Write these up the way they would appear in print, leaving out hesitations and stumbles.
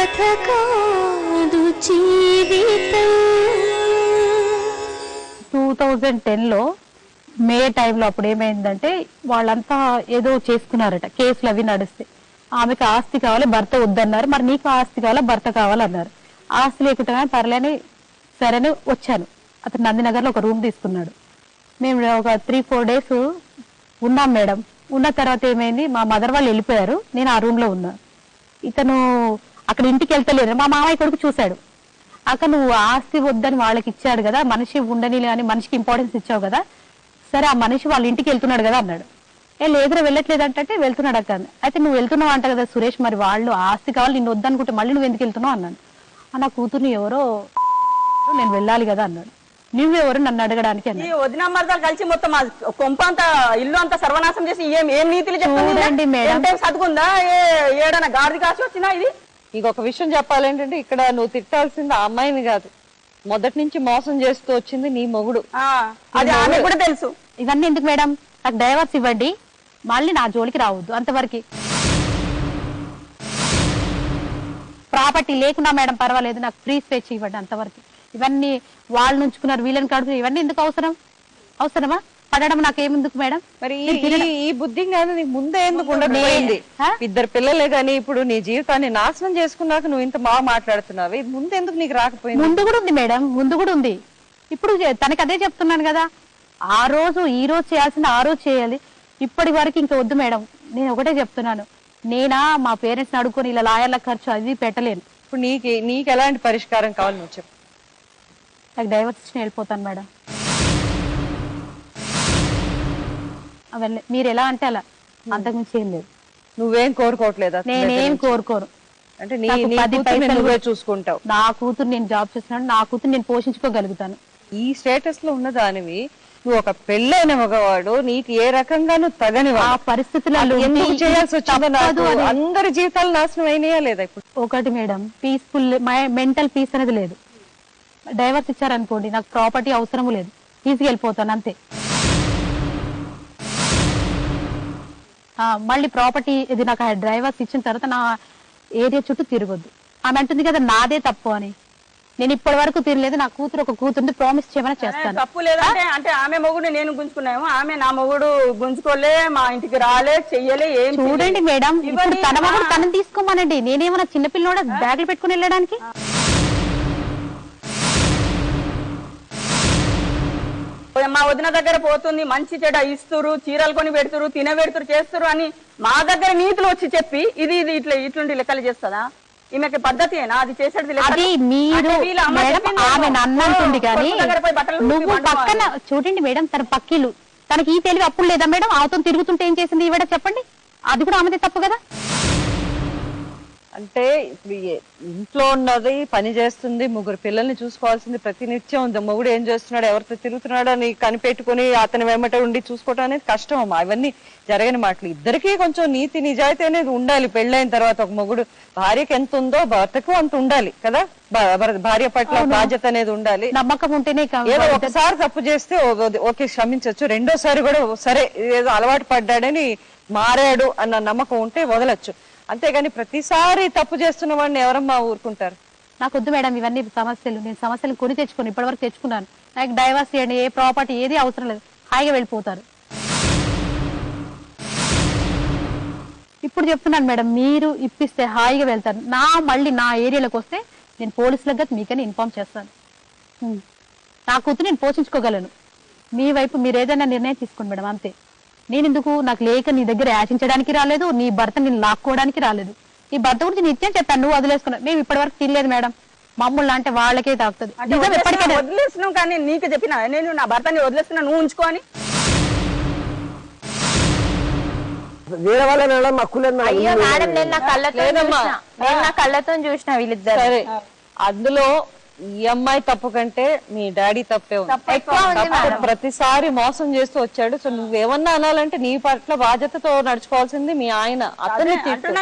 కథ కాదు జీవితం. 2010లో మే టైంలో అప్పుడు ఏమైందంటే వాళ్ళంతా ఏదో చేసుకున్నారట, కేసులు అవి నడిస్తే ఆమెకు ఆస్తి కావాలి, భర్త వద్దన్నారు. మరి నీకు ఆస్తి కావాలా, భర్త కావాలన్నారు. ఆస్తి లేకుండా పర్లేని సరేని వచ్చాను. అతను నందినగర్లో ఒక రూమ్ తీసుకున్నాడు. మేము ఒక 3-4 డేస్ ఉన్నాం మేడం. ఉన్న తర్వాత ఏమైంది, మా మదర్ వాళ్ళు వెళ్ళిపోయారు, నేను ఆ రూమ్ లో ఉన్నా. ఇతను అక్కడ ఇంటికి వెళ్తలేదు, మా మామయ్య కొడుకు చూశాడు. అక్క నువ్వు ఆస్తి వద్దని వాళ్ళకి ఇచ్చాడు కదా, మనిషి ఉండని అని మనిషికి ఇంపార్టెన్స్ ఇచ్చావు కదా, సరే ఆ మనిషి వాళ్ళ ఇంటికి వెళ్తున్నాడు కదా అన్నాడు. లేదురా వెళ్ళట్లేదు అంటే వెళ్తున్నాడు అక్క. అయితే నువ్వు వెళ్తున్నావు అంట కదా సురేష్, మరి వాళ్ళు ఆస్తి కావాలి నిన్ను వద్దనుకుంటే మళ్ళీ నువ్వు ఎందుకు వెళ్తున్నావు అన్నాడు. నా కూతుర్ని ఎవరో నేను వెళ్ళాలి కదా అన్నాడు. నువ్వెవరు నన్ను అడగడానికి అన్నాడు. వదిన మరదలు కలిసి మొత్తం కొంప అంతా ఇల్లు అంతా సర్వనాశం చేసి ఏం నీతులు చూడండి మేడం, చదువుకుందా ఏడన్నా గాడిది కాసి వచ్చినా. ఇది ఇంకొక విషయం చెప్పాలేంటంటే ఇక్కడ నువ్వు తిట్టాల్సింది ఆ అమ్మాయిని కాదు, మొదటి నుంచి మోసం చేస్తూ వచ్చింది నీ మొగుడు. అది ఆమె కూడా తెలుసు. ఇవన్నీ ఎందుకు మేడం, నాకు డైవర్స్ ఇవ్వండి, మళ్ళీ నా జోలికి రావద్దు అంతవరకు. ప్రాపర్టీ లేకున్నా మేడం పర్వాలేదు, నాకు ఫ్రీ స్వేచ్ఛ ఇవ్వండి అంతవరకు. ఇవన్నీ వాళ్ళు నుంచుకున్నారు, వీళ్ళని కడుపు, ఇవన్నీ ఎందుకు అవసరమా? పడడం నాకేమెందుకు మేడం? మరి ఈ బుద్ధి కాదు నీకు ముందే ఎందుకు ఉండకపోయింది? 2 పిల్లలే కానీ ఇప్పుడు నీ జీవితాన్ని నాశనం చేసుకున్నాక నువ్వు ఇంత బాగా మాట్లాడుతున్నావు, ఇది ముందు ఎందుకు నీకు రాకపోయింది? ముందు కూడా ఉంది మేడం, ముందు కూడా ఉంది. ఇప్పుడు తనకి అదే చెప్తున్నాను కదా, ఆ రోజు ఈ రోజు చేయాల్సింది ఆ రోజు చేయాలి. ఇప్పటి వరకు ఇంకా వద్దు మేడం. నేను ఒకటే చెప్తున్నాను, నేనా మా పేరెంట్స్ అడుగుకొని ఇలా లాయర్ల ఖర్చు అది పెట్టలేను. ఇప్పుడు నీకు ఎలాంటి పరిష్కారం కావాలి నువ్వు చెప్పు. నాకు డైవర్స్ ఇచ్చి వెళ్ళిపోతాను మేడం. అవన్నీ మీరు ఎలా అంటే అలా, అంతకుమించి ఏం లేదు. నువ్వేం కోరుకోవట్లేదా? నేనేం కోరుకోను. అంటే నువ్వే చూసుకుంటావు. నా కూతురు నేను జాబ్ చేస్తున్నాను, నా కూతురు నేను పోషించుకోగలుగుతాను. ఈ స్టేటస్ లో ఉన్న దానివి నువ్వు ఒక పెళ్ళైన మగవాడు, నీకు ఏ రకంగానూ తగని ఆ పరిస్థితులలో ఎందుకు చేయాల్సి వచ్చిందో నాకు అందరి జీవితాలు నాశనం అయినాయా లేదా? ఇప్పుడు ఒకటి మేడం, పీస్ఫుల్ మెంటల్ పీస్ అనేది లేదు. డైవర్స్ ఇచ్చారనుకోండి, నాకు ప్రాపర్టీ అవసరం లేదు, తీసుకెళ్ళిపోతాను అంతే. మళ్ళీ ప్రాపర్టీ ఇది నాకు డైవర్స్ ఇచ్చిన తర్వాత నా ఏరియా చుట్టూ తిరగొద్దు. ఆమె అంటుంది కదా నాదే తప్పు అని. నేను ఇప్పటి వరకు తిరగలేదు, నా కూతురు ఒక కూతురు ప్రామిస్ చేయమని చేస్తాను. తప్పు లేదంటే అంటే ఆమె మొగుడు నేను గుంజుకున్నాము, ఆమె నా మొగుడు గుంజుకోలే, మా ఇంటికి రాలే, చెయ్యలే, ఏం చూడండి మేడం. ఇప్పుడు తన మొగుడు తనని తీసుకోమనండి, నేనేమన్నా చిన్నపిల్లనోడ బ్యాగులు పెట్టుకుని వెళ్ళడానికి? మా వదిన దగ్గర పోతుంది, మంచి చెడ ఇస్తురు, చీరలు కొని పెడుతురు, తినబెడుతురు, చేస్తురు అని మా దగ్గర నీతులు వచ్చి చెప్పి ఇది ఇట్లుండి లెక్కలు చేస్తుందా? ఈమెకి పద్ధతియేనా అది చేసేది? అది మీరు ఆమె నన్నంటుంది కానీ నువ్వు పక్కన చూడండి మేడం, తన పక్కీలు తనకి ఈ తెలివి అప్పుడు లేదా మేడం? ఆమెతో తిరుగుతుంటే ఏం చేసింది ఈవిడ చెప్పండి? అది కూడా ఆమెదే తప్పు కదా. అంటే ఇప్పుడు ఇంట్లో ఉన్నది, పని చేస్తుంది, 3 పిల్లల్ని చూసుకోవాల్సింది ప్రతినిత్యం ఉంది. మొగుడు ఏం చేస్తున్నాడు, ఎవరితో తిరుగుతున్నాడు అని కనిపెట్టుకుని అతని వెంబట ఉండి చూసుకోవటం అనేది కష్టం అమ్మా. అవన్నీ జరగని మాటలు. ఇద్దరికీ కొంచెం నీతి నిజాయితీ అనేది ఉండాలి. పెళ్ళైన తర్వాత ఒక మొగుడు భార్యకి ఎంత ఉందో భర్తకు అంత ఉండాలి కదా. భార్య పట్ల బాధ్యత అనేది ఉండాలి, నమ్మకం ఉంటేనే. ఏదో ఒకసారి తప్పు చేస్తే ఓకే క్షమించవచ్చు, రెండోసారి కూడా సరే ఏదో అలవాటు పడ్డాడని మారాడు అన్న నమ్మకం ఉంటే వదలొచ్చు. అంతేగాని ప్రతిసారి తప్పు చేస్తున్న వాడిని ఎవరమ్మా ఊరుకుంటారు? నాకు వద్దు మేడం ఇవన్నీ సమస్యలు. నేను సమస్యలు కొని తెచ్చుకుని ఇప్పటి వరకు తెచ్చుకున్నాను. నాకు డైవర్స్ చేయండి, ఏ ప్రాపర్టీ ఏది అవసరం లేదు, హాయిగా వెళ్ళిపోతారు. ఇప్పుడు చెప్తున్నాను మేడం, మీరు ఇప్పిస్తే హాయిగా వెళ్తారు. మళ్ళీ నా ఏరియాలోకి వస్తే నేను పోలీసులకు మీకని ఇన్ఫార్మ్ చేస్తాను. నా కూతురు నేను పోషించుకోగలను. మీ వైపు మీరు ఏదైనా నిర్ణయం తీసుకోండి మేడం, అంతే. నేను ఎందుకు, నాకు లేక నీ దగ్గర యాచించడానికి రాలేదు, నీ భర్త నేను లాక్కోవడానికి రాలేదు. నీ భర్త గురించి నిత్యం చెప్పాను, నువ్వు వదిలేసుకున్నావు. మేము ఇప్పటి వరకు తినలేదు మేడం, మమ్మల్ని అంటే వాళ్ళకే తాకుతుంది. వదిలేస్తున్నాం కానీ నీకు చెప్పినా నేను నా భర్తని వదిలేస్తున్నా, నువ్వు ఉంచుకోని. వేరే వాళ్ళ మేడం హక్కులేదు. అయ్యో మేడం, నేను నా కళ్ళతో చూసిన వీళ్ళిద్దరు. సరే, అందులో ఈ అమ్మాయి తప్పు కంటే మీ డాడీ తప్పే ఉంది. ప్రతిసారి మోసం చేస్తూ వచ్చాడు. సో నువ్వేమన్నా అనాలంటే నీ పట్ల బాధ్యతతో నడుచుకోవాల్సింది మీ ఆయన. అతనే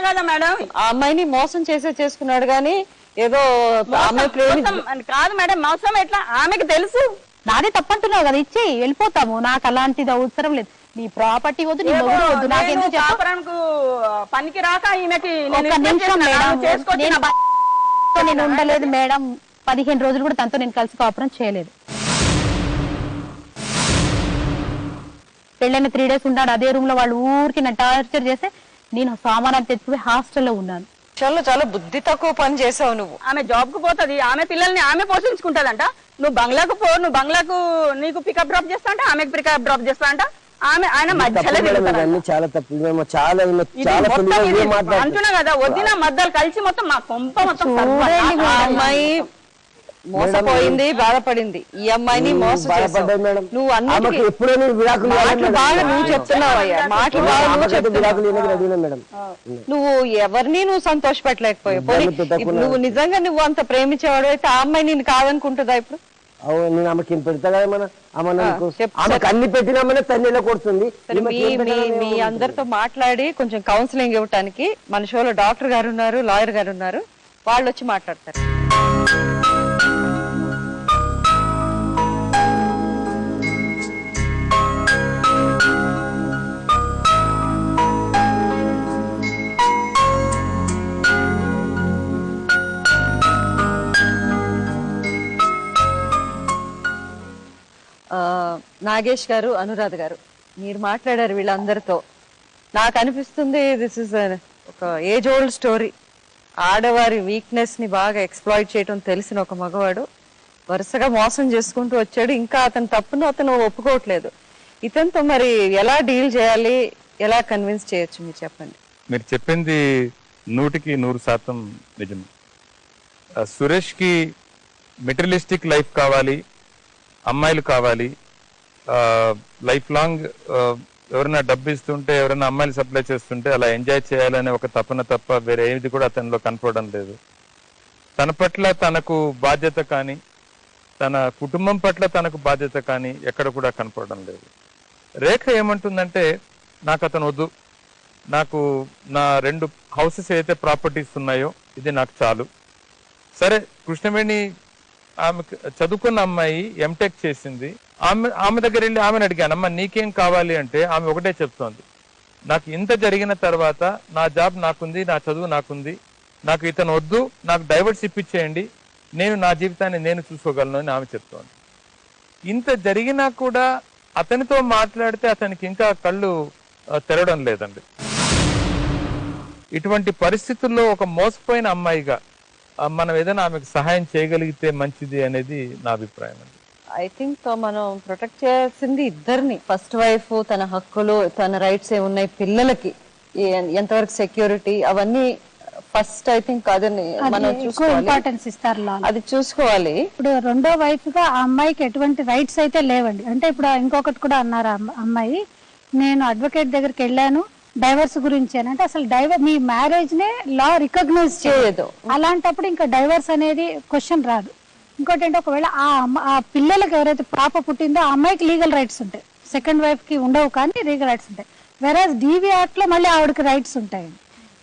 కదా మేడం, ఆ అమ్మాయిని మోసం చేసుకున్నాడు గానీ ఏదో అమ్మాయి కాదు మేడం. మోసం ఎట్లా ఆమెకి తెలుసు. నాదే తప్పంటున్నావు కదా, ఇచ్చేయి వెళ్ళిపోతాము. నాకు అలాంటిది అవసరం లేదు. నీ ప్రాపర్టీ వద్దు, నీ మొగుడు వద్దు, నాకెందుకు పనికి రాక ఈమెకి నేను ఉండలేదు మేడం, 15 రోజులు కూడా తనతో నేను కలిసి కాపురం చేయలేదు. పెళ్ళైన 3 days ఉన్నాడు అదే రూమ్ లో, వాళ్ళు ఊరికి నన్ను టార్చర్ చేస్తే నేను సామానాలు తెచ్చుకుని హాస్టల్లో ఉన్నాను. చాలా చాలా బుద్ధి తక్కువ పని చేసావు నువ్వు. ఆమె జాబ్ కు పోతుంది, ఆమె పిల్లల్ని ఆమె పోషించుకుంటదంట. నువ్వు బంగ్లాకు పో, నువ్వు బంగ్లాకు నీకు పికప్ డ్రాప్ చేస్తా అంట, ఆమెకు పికప్ డ్రాప్ చేస్తా అంట. ఆమె ఆయన మధ్యలో చాలా తప్పు, చాలా అంటున్నా కదా. వదిన మద్దలు కలిసి మొత్తం మా కొంప మొత్తం అమ్మాయి మోసపోయింది, బాధపడింది. ఈ అమ్మాయిని మోసం చేసావు నువ్వు. అన్నిటికీ మాటలు బాగా నువ్వు చెప్తున్నావు అయ్యా, మాటలు బాగా నువ్వు చెప్తున్నావు. నువ్వు ఎవరిని నువ్వు సంతోష పెట్టలేకపోయావు. నువ్వు నిజంగా నువ్వు అంత ప్రేమించేవాడు అయితే ఆ అమ్మాయి నేను కాదనుకుంటుందా ఇప్పుడు? నేను ఆమెకి పెడతా కదా మన ఆమెకు అన్ని పెట్టినామనే తల్లిలో కొడుతుంది. మీ అందరితో మాట్లాడి కొంచెం కౌన్సిలింగ్ ఇవ్వటానికి మన షోలో డాక్టర్ గారు ఉన్నారు, లాయర్ గారు ఉన్నారు, వాళ్ళు వచ్చి మాట్లాడతారు. నాగేష్ గారు, అనురాధ గారు, మీరు మాట్లాడారు వీళ్ళందరితో. నాకు అనిపిస్తుంది దిస్ ఇస్ ఒక ఏజ్ ఓల్డ్ స్టోరీ. ఆడవారి వీక్నెస్ ని బాగా ఎక్స్ప్లాయిట్ చేయటం తెలిసిన ఒక మగవాడు వరుసగా మోసం చేసుకుంటూ వచ్చాడు. ఇంకా అతని తప్పును అతను ఒప్పుకోవట్లేదు. ఇతనితో మరి ఎలా డీల్ చేయాలి, ఎలా కన్విన్స్ చేయొచ్చు మీరు చెప్పండి. మీరు చెప్పింది 100% నిజం. సురేష్ కి మెటీరియలిస్టిక్ లైఫ్ కావాలి, అమ్మాయిలు కావాలి, లైఫ్ లాంగ్ ఎవరైనా డబ్బు ఇస్తుంటే, ఎవరైనా అమ్మాయిలు సప్లై చేస్తుంటే అలా ఎంజాయ్ చేయాలనే ఒక తపన తప్ప వేరే ఏది కూడా అతనిలో కనపడడం లేదు. తన పట్ల తనకు బాధ్యత కానీ, తన కుటుంబం పట్ల తనకు బాధ్యత కానీ ఎక్కడ కూడా కనపడడం లేదు. రేఖ ఏమంటుందంటే, నాకు అతను వద్దు, నాకు నా 2 హౌసెస్ ఏదైతే ప్రాపర్టీస్ ఉన్నాయో ఇది నాకు చాలు. సరే, కృష్ణవేణి ఆమె చదువుకున్న అమ్మాయి, ఎంటెక్ చేసింది. ఆమె దగ్గర వెళ్ళి ఆమెను అడిగాను, అమ్మ నీకేం కావాలి అంటే ఆమె ఒకటే చెప్తోంది, నాకు ఇంత జరిగిన తర్వాత నా జాబ్ నాకుంది, నా చదువు నాకుంది, నాకు ఇతను వద్దు, నాకు డైవర్స్ ఇప్పించేయండి, నేను నా జీవితాన్ని నేను చూసుకోగలను అని ఆమె చెప్తోంది. ఇంత జరిగినా కూడా అతనితో మాట్లాడితే అతనికి ఇంకా కళ్ళు తెరవడం లేదండి. ఇటువంటి పరిస్థితుల్లో ఒక మోసపోయిన అమ్మాయిగా మనం ఏదైనా ఆమెకు సహాయం చేయగలిగితే మంచిది అనేది నా అభిప్రాయం అండి. ఐ థింక్ మనం ప్రొటెక్ట్ చేయాల్సింది ఇద్దరిని. ఫస్ట్ వైఫ్ తన హక్కులు, తన రైట్స్ ఏమున్నాయి, పిల్లలకి ఎంతవరకు సెక్యూరిటీ, అవన్నీ ఫస్ట్ ఐ థింక్ అదని మనం ఇంపార్టెన్స్ ఇస్తారు, అది చూసుకోవాలి. ఇప్పుడు రెండో వైఫ్ గా ఆ అమ్మాయికి ఎటువంటి రైట్స్ అయితే లేవండి. అంటే ఇప్పుడు ఇంకొకటి కూడా అన్నారు అమ్మాయి, నేను అడ్వకేట్ దగ్గరికి వెళ్ళాను డైవర్స్ గురించి అని. అంటే అసలు మీ మ్యారేజ్ నే లా రికగ్నైజ్ చేయదు. అలాంటప్పుడు ఇంకా డైవర్స్ అనేది క్వశ్చన్ రాదు. ఇంకోటి ఏంటి, ఒకవేళ ఆ పిల్లలకి ఎవరైతే పాప పుట్టిందో ఆ అమ్మాయికి లీగల్ రైట్స్ ఉంటాయి, సెకండ్ వైఫ్ కి ఉండవు కానీ లీగల్ రైట్స్ ఉంటాయి. వెరాజ్ డీవీ యాక్ట్ లో మళ్ళీ ఆవిడకి రైట్స్ ఉంటాయి.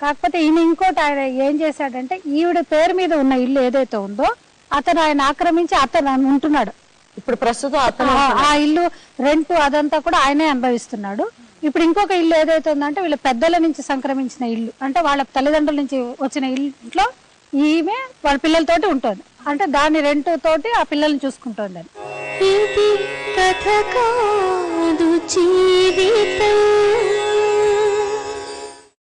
కాకపోతే ఈయన ఇంకోటి ఆయన ఏం చేశాడంటే, ఈవిడ పేరు మీద ఉన్న ఇల్లు ఏదైతే ఉందో అతను ఆయన ఆక్రమించి అతను ఉంటున్నాడు. ఇప్పుడు ప్రస్తుతం అతను ఆ ఇల్లు రెంట్ అదంతా కూడా ఆయనే అనుభవిస్తున్నాడు. ఇప్పుడు ఇంకొక ఇల్లు ఏదైతే ఉందంటే వీళ్ళ పెద్దల నుంచి సంక్రమించిన ఇల్లు, అంటే వాళ్ళ తల్లిదండ్రుల నుంచి వచ్చిన ఇంట్లో ఈమె వాళ్ళ పిల్లలతోటి ఉంటుంది. అంటే దాని రెంట్ తోటి ఆ పిల్లల్ని చూసుకుంటుంది. ఇది కథ కాదు జీవితం.